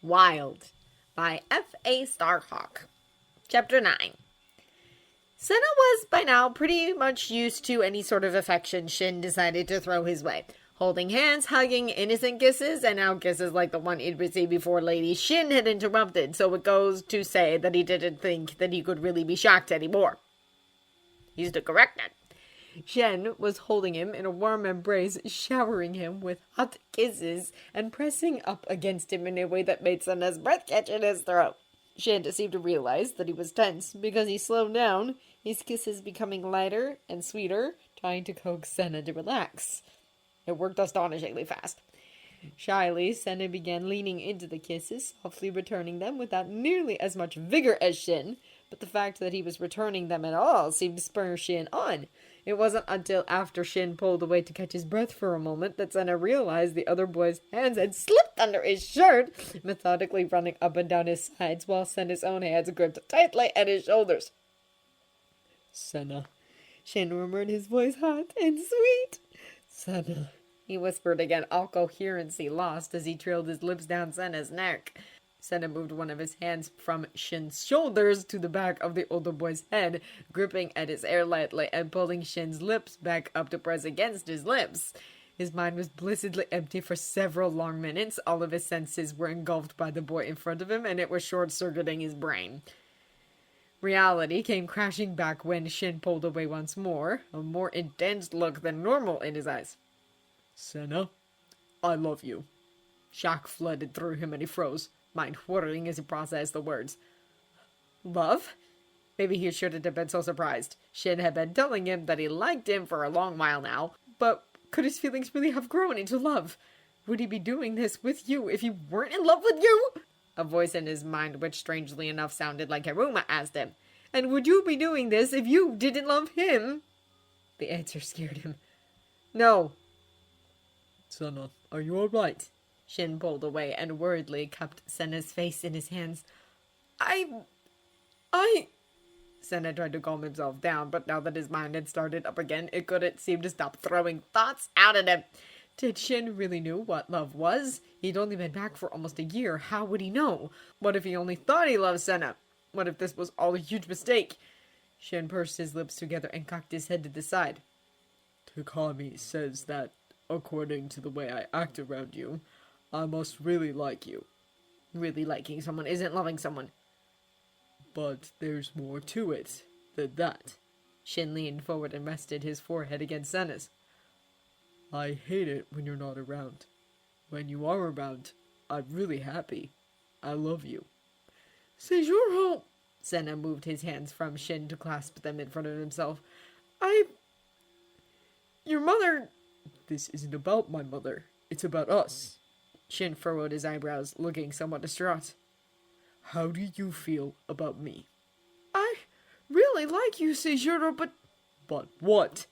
Wild by F.A. Starhawk. Chapter 9. Sena was by now pretty much used to any sort of affection Shin decided to throw his way. Holding hands, hugging, innocent kisses, and now kisses like the one he'd received before Lady Shin had interrupted, so it goes to say that he didn't think that he could really be shocked anymore. He's to correct it. Shen was holding him in a warm embrace, showering him with hot kisses, and pressing up against him in a way that made Sena's breath catch in his throat. Shen seemed to realize that he was tense because he slowed down, his kisses becoming lighter and sweeter, trying to coax Sena to relax. It worked astonishingly fast. Shyly, Sena began leaning into the kisses, softly returning them without nearly as much vigor as Shin, but the fact that he was returning them at all seemed to spur Shin on. It wasn't until after Shin pulled away to catch his breath for a moment that Sena realized the other boy's hands had slipped under his shirt, methodically running up and down his sides while Sena's own hands gripped tightly at his shoulders. Sena. Shin murmured, his voice hot and sweet. Sena, he whispered again, all coherency lost as he trailed his lips down Sena's neck. Sena moved one of his hands from Shin's shoulders to the back of the older boy's head, gripping at his hair lightly and pulling Shin's lips back up to press against his lips. His mind was blessedly empty for several long minutes. All of his senses were engulfed by the boy in front of him, and it was short-circuiting his brain. Reality came crashing back when Shin pulled away once more, a more intense look than normal in his eyes. Sena, I love you. Shock flooded through him and he froze, mind whirling as he processed the words. Love? Maybe he shouldn't have been so surprised. Shin had been telling him that he liked him for a long while now, but could his feelings really have grown into love? Would he be doing this with you if he weren't in love with you? A voice in his mind, which strangely enough sounded like Haruma, asked him. And would you be doing this if you didn't love him? The answer scared him. No. Sena, are you alright? Shin pulled away and worriedly cupped Sena's face in his hands. I... Sena tried to calm himself down, but now that his mind had started up again, it couldn't seem to stop throwing thoughts out at him. Did Shin really know what love was? He'd only been back for almost a year. How would he know? What if he only thought he loved Sena? What if this was all a huge mistake? Shin pursed his lips together and cocked his head to the side. Takami says that, according to the way I act around you, I must really like you. Really liking someone isn't loving someone. But there's more to it than that. Shin leaned forward and rested his forehead against Sena's. I hate it when you're not around. When you are around, I'm really happy. I love you. Seijuro! Sena moved his hands from Shin to clasp them in front of himself. Your mother... This isn't about my mother. It's about us. Shin furrowed his eyebrows, looking somewhat distraught. How do you feel about me? I really like you, Seijuro, but... But what?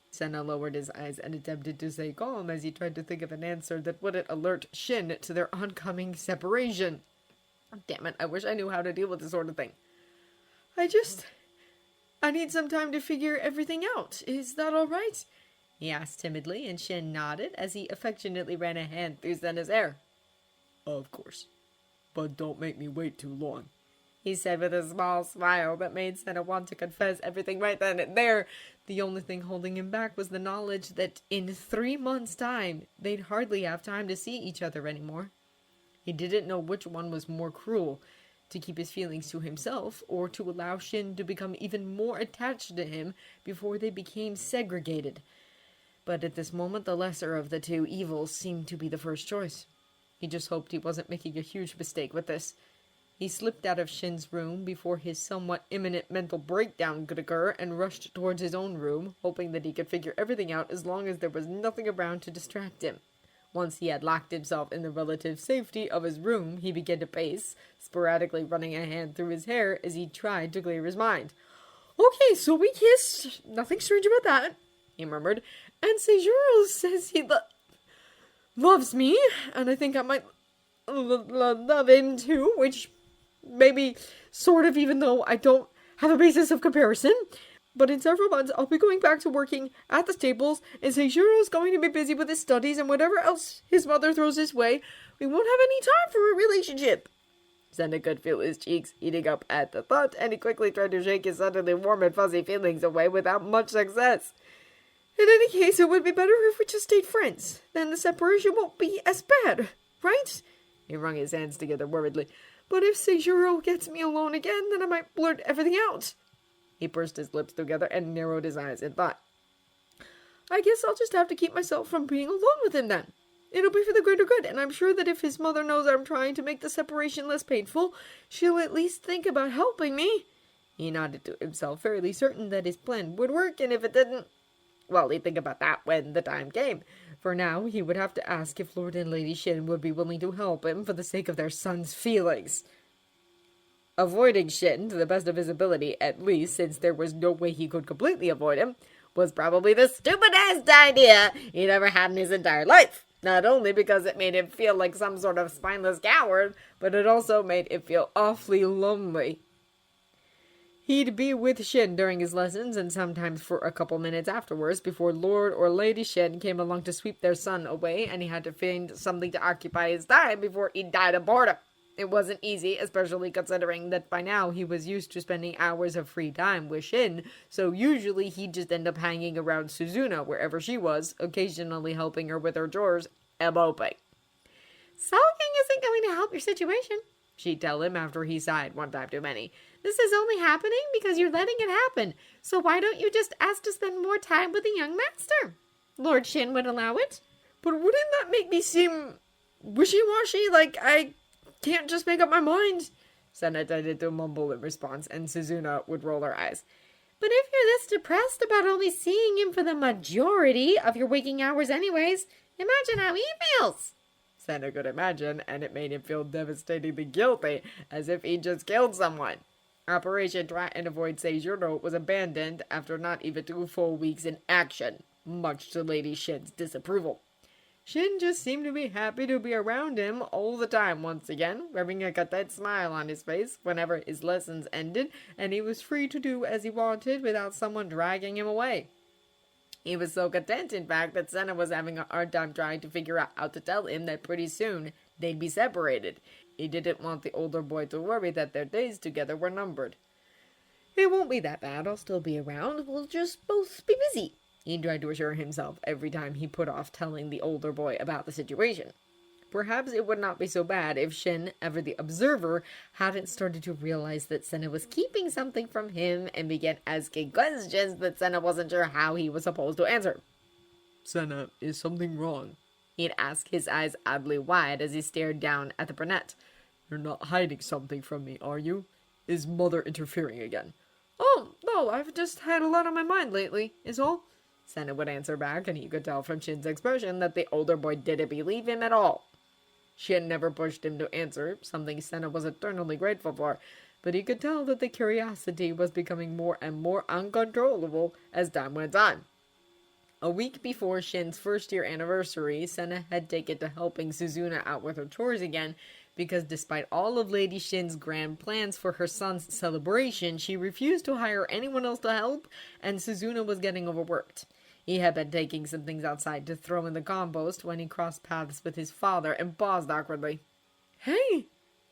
Sena lowered his eyes and attempted to stay calm as he tried to think of an answer that wouldn't alert Shin to their oncoming separation. Damn it, I wish I knew how to deal with this sort of thing. I need some time to figure everything out. Is that all right? He asked timidly, and Shin nodded as he affectionately ran a hand through Sena's hair. Of course. But don't make me wait too long, he said with a small smile that made Sena want to confess everything right then and there. The only thing holding him back was the knowledge that in 3 months' time, they'd hardly have time to see each other anymore. He didn't know which one was more cruel, to keep his feelings to himself, or to allow Shin to become even more attached to him before they became segregated. But at this moment, the lesser of the two evils seemed to be the first choice. He just hoped he wasn't making a huge mistake with this. He slipped out of Shin's room before his somewhat imminent mental breakdown could occur and rushed towards his own room, hoping that he could figure everything out as long as there was nothing around to distract him. Once he had locked himself in the relative safety of his room, he began to pace, sporadically running a hand through his hair as he tried to clear his mind. Okay, so we kissed. Nothing strange about that, he murmured. And Seijuro says he loves me, and I think I might love him too, which maybe sort of, even though I don't have a basis of comparison. But in several months, I'll be going back to working at the stables, and Seishiro's going to be busy with his studies and whatever else his mother throws his way. We won't have any time for a relationship. Sena could feel his cheeks heating up at the thought, and he quickly tried to shake his suddenly warm and fuzzy feelings away without much success. In any case, it would be better if we just stayed friends. Then the separation won't be as bad, right? He wrung his hands together worriedly. But if Seijuro gets me alone again, then I might blurt everything out. He pursed his lips together and narrowed his eyes in thought. I guess I'll just have to keep myself from being alone with him then. It'll be for the greater good, and I'm sure that if his mother knows I'm trying to make the separation less painful, she'll at least think about helping me. He nodded to himself, fairly certain that his plan would work, and if it didn't, well, he'd think about that when the time came. For now, he would have to ask if Lord and Lady Shin would be willing to help him for the sake of their son's feelings. Avoiding Shin, to the best of his ability, at least, since there was no way he could completely avoid him, was probably the stupidest idea he'd ever had in his entire life. Not only because it made him feel like some sort of spineless coward, but it also made him feel awfully lonely. He'd be with Shin during his lessons, and sometimes for a couple minutes afterwards, before Lord or Lady Shin came along to sweep their son away, and he had to find something to occupy his time before he died of boredom. It wasn't easy, especially considering that by now he was used to spending hours of free time with Shin, so usually he'd just end up hanging around Suzuna wherever she was, occasionally helping her with her chores and moping. Sulking isn't going to help your situation, she'd tell him after he sighed one time too many. This is only happening because you're letting it happen, so why don't you just ask to spend more time with the young master? Lord Shin would allow it. But wouldn't that make me seem wishy-washy, like I can't just make up my mind? Sena tended to mumble in response, and Suzuna would roll her eyes. But if you're this depressed about only seeing him for the majority of your waking hours anyways, imagine how he feels. Sena could imagine, and it made him feel devastatingly guilty, as if he'd just killed someone. Operation Try and Avoid Seijuro was abandoned after not even 2 full weeks in action, much to Lady Shin's disapproval. Shin just seemed to be happy to be around him all the time once again, wearing a content smile on his face whenever his lessons ended, and he was free to do as he wanted without someone dragging him away. He was so content, in fact, that Sena was having a hard time trying to figure out how to tell him that pretty soon they'd be separated. He didn't want the older boy to worry that their days together were numbered. "It won't be that bad, I'll still be around, we'll just both be busy," he tried to assure himself every time he put off telling the older boy about the situation. Perhaps it would not be so bad if Shin, ever the observer, hadn't started to realize that Sena was keeping something from him and began asking questions that Sena wasn't sure how he was supposed to answer. "Sena, is something wrong?" he'd ask, his eyes oddly wide as he stared down at the brunette. "You're not hiding something from me, are you? Is Mother interfering again?" "Oh, no, I've just had a lot on my mind lately, is all," Sena would answer back, and he could tell from Shin's expression that the older boy didn't believe him at all. Shin never pushed him to answer, something Sena was eternally grateful for, but he could tell that the curiosity was becoming more and more uncontrollable as time went on. A week before Shin's first-year anniversary, Sena had taken to helping Suzuna out with her chores again, because despite all of Lady Shin's grand plans for her son's celebration, she refused to hire anyone else to help, and Suzuna was getting overworked. He had been taking some things outside to throw in the compost when he crossed paths with his father and paused awkwardly. "Hey,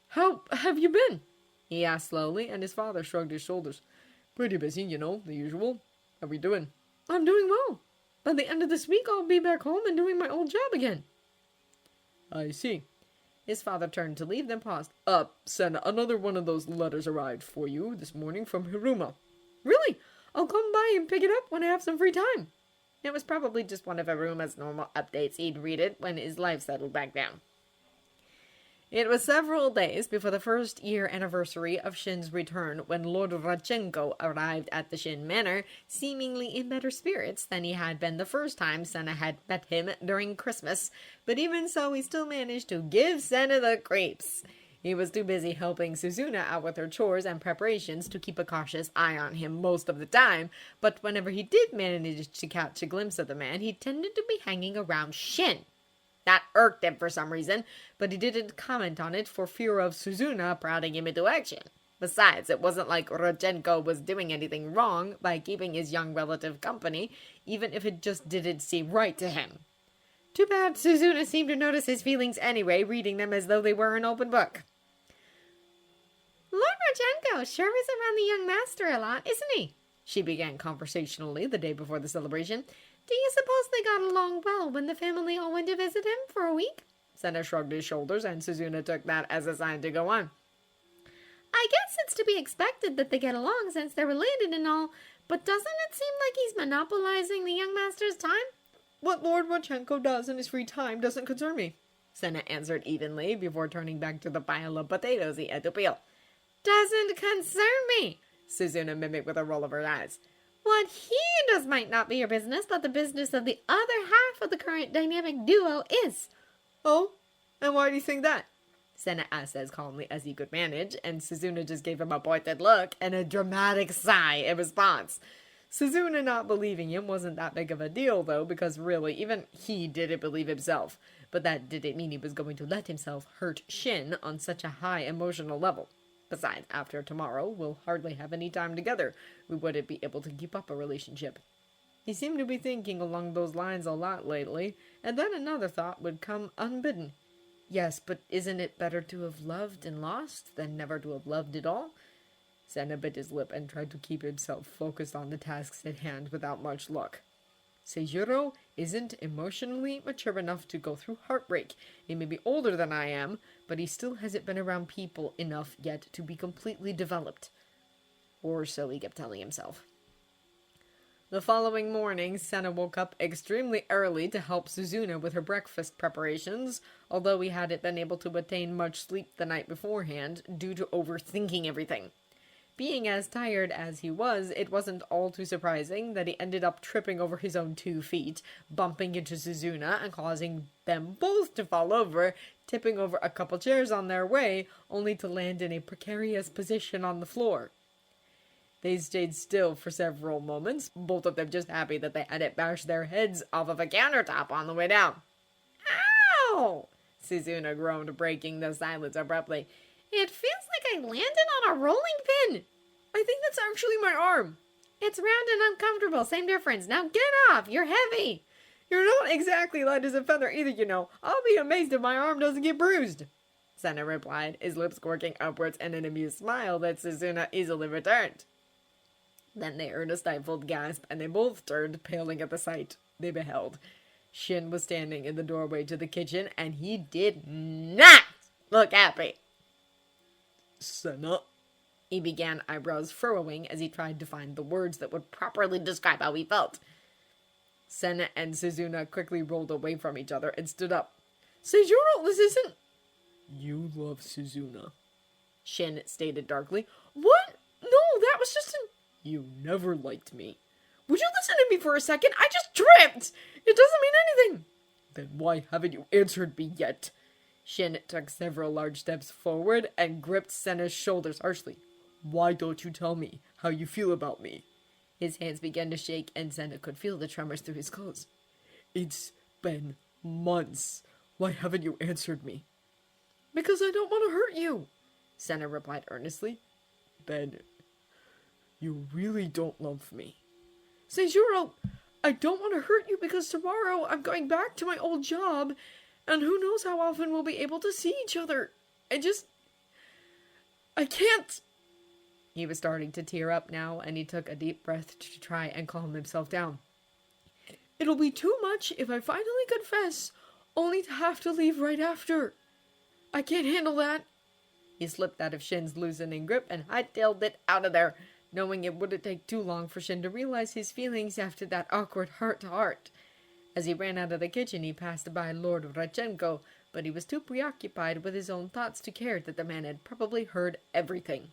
how have you been?" he asked slowly, and his father shrugged his shoulders. "Pretty busy, you know, the usual. How we doing?" "I'm doing well. By the end of this week, I'll be back home and doing my old job again." "I see." His father turned to leave, then paused. Sena, another one of those letters arrived for you this morning from Hiruma." "Really? I'll come by and pick it up when I have some free time." It was probably just one of Hiruma's normal updates. He'd read it when his life settled back down. It was several days before the first-year anniversary of Shin's return when Lord Radchenko arrived at the Shin Manor, seemingly in better spirits than he had been the first time Sena had met him during Christmas, but even so he still managed to give Sena the creeps. He was too busy helping Suzuna out with her chores and preparations to keep a cautious eye on him most of the time, but whenever he did manage to catch a glimpse of the man, he tended to be hanging around Shin. That irked him for some reason, but he didn't comment on it for fear of Suzuna prodding him into action. Besides, it wasn't like Rodchenko was doing anything wrong by keeping his young relative company, even if it just didn't seem right to him. Too bad Suzuna seemed to notice his feelings anyway, reading them as though they were an open book. Lord Rodchenko sure is around the young master a lot, isn't he? She began conversationally the day before the celebration. Do you suppose they got along well when the family all went to visit him for a week? Sena shrugged his shoulders, and Suzuna took that as a sign to go on. I guess it's to be expected that they get along since they're related and all, but doesn't it seem like he's monopolizing the young master's time? What Lord Rodchenko does in his free time doesn't concern me. Sena answered evenly before turning back to the pile of potatoes he had to peel. Doesn't concern me, Suzuna mimicked with a roll of her eyes. What he does might not be your business, but the business of the other half of the current dynamic duo is. Oh? And why do you think that? Sena asked as calmly as he could manage, and Suzuna just gave him a pointed look and a dramatic sigh in response. Suzuna not believing him wasn't that big of a deal, though, because really, even he didn't believe himself. But that didn't mean he was going to let himself hurt Shin on such a high emotional level. Besides, after tomorrow, we'll hardly have any time together. We wouldn't be able to keep up a relationship. He seemed to be thinking along those lines a lot lately, and then another thought would come unbidden. Yes, but isn't it better to have loved and lost than never to have loved at all? Sena bit his lip and tried to keep himself focused on the tasks at hand without much luck. Seijuro isn't emotionally mature enough to go through heartbreak. He may be older than I am, but he still hasn't been around people enough yet to be completely developed. Or so he kept telling himself. The following morning, Sena woke up extremely early to help Suzuna with her breakfast preparations, although he hadn't been able to attain much sleep the night beforehand due to overthinking everything. Being as tired as he was, it wasn't all too surprising that he ended up tripping over his own 2 feet, bumping into Suzuna and causing them both to fall over, tipping over a couple chairs on their way, only to land in a precarious position on the floor. They stayed still for several moments, both of them just happy that they hadn't bashed their heads off of a countertop on the way down. Ow! Suzuna groaned, breaking the silence abruptly. It feels like I landed on a rolling pin. I think that's actually my arm. It's round and uncomfortable, same difference. Now get off, you're heavy. You're not exactly light as a feather either, you know. I'll be amazed if my arm doesn't get bruised. Sena replied, his lips quirking upwards in an amused smile that Suzuna easily returned. Then they heard a stifled gasp, and they both turned, paling at the sight they beheld. Shin was standing in the doorway to the kitchen, and he did not look happy. Sena, he began, eyebrows furrowing as he tried to find the words that would properly describe how he felt. Sena and Suzuna quickly rolled away from each other and stood up. Seijuro, this isn't... You love Suzuna. Shin stated darkly. What? No, that was just an... You never liked me. Would you listen to me for a second? I just tripped! It doesn't mean anything! Then why haven't you answered me yet? Shin took several large steps forward and gripped Sena's shoulders harshly. Why don't you tell me how you feel about me? His hands began to shake, and Sena could feel the tremors through his clothes. It's been months. Why haven't you answered me? Because I don't want to hurt you, Sena replied earnestly. Then you really don't love me. Seijuro, I don't want to hurt you because tomorrow I'm going back to my old job, and who knows how often we'll be able to see each other. I can't. He was starting to tear up now, and he took a deep breath to try and calm himself down. It'll be too much if I finally confess, only to have to leave right after. I can't handle that. He slipped out of Shin's loosening grip and hightailed it out of there, knowing it wouldn't take too long for Shin to realize his feelings after that awkward heart-to-heart. As he ran out of the kitchen, he passed by Lord Rodchenko, but he was too preoccupied with his own thoughts to care that the man had probably heard everything.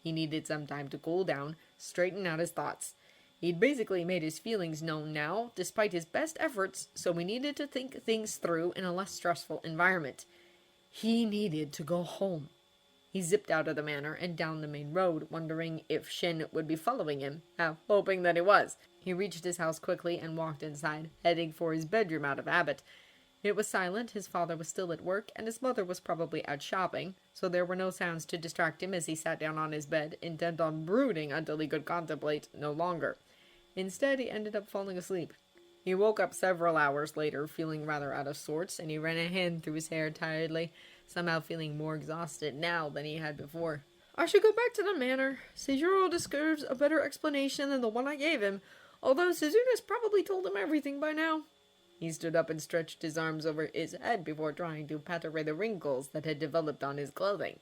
He needed some time to cool down, straighten out his thoughts. He'd basically made his feelings known now, despite his best efforts, so he needed to think things through in a less stressful environment. He needed to go home. He zipped out of the manor and down the main road, wondering if Shin would be following him, hoping that he was. He reached his house quickly and walked inside, heading for his bedroom out of habit. It was silent, his father was still at work, and his mother was probably out shopping, so there were no sounds to distract him as he sat down on his bed, intent on brooding until he could contemplate no longer. Instead, he ended up falling asleep. He woke up several hours later, feeling rather out of sorts, and he ran a hand through his hair tiredly, somehow feeling more exhausted now than he had before. I should go back to the manor. Seijuro deserves a better explanation than the one I gave him, although Suzuna's probably told him everything by now. He stood up and stretched his arms over his head before trying to pat away the wrinkles that had developed on his clothing.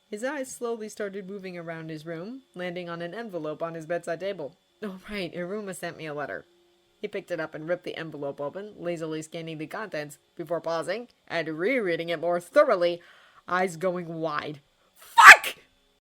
His eyes slowly started moving around his room, landing on an envelope on his bedside table. Oh right, Iruma sent me a letter. He picked it up and ripped the envelope open, lazily scanning the contents, before pausing and rereading it more thoroughly, eyes going wide. Fuck!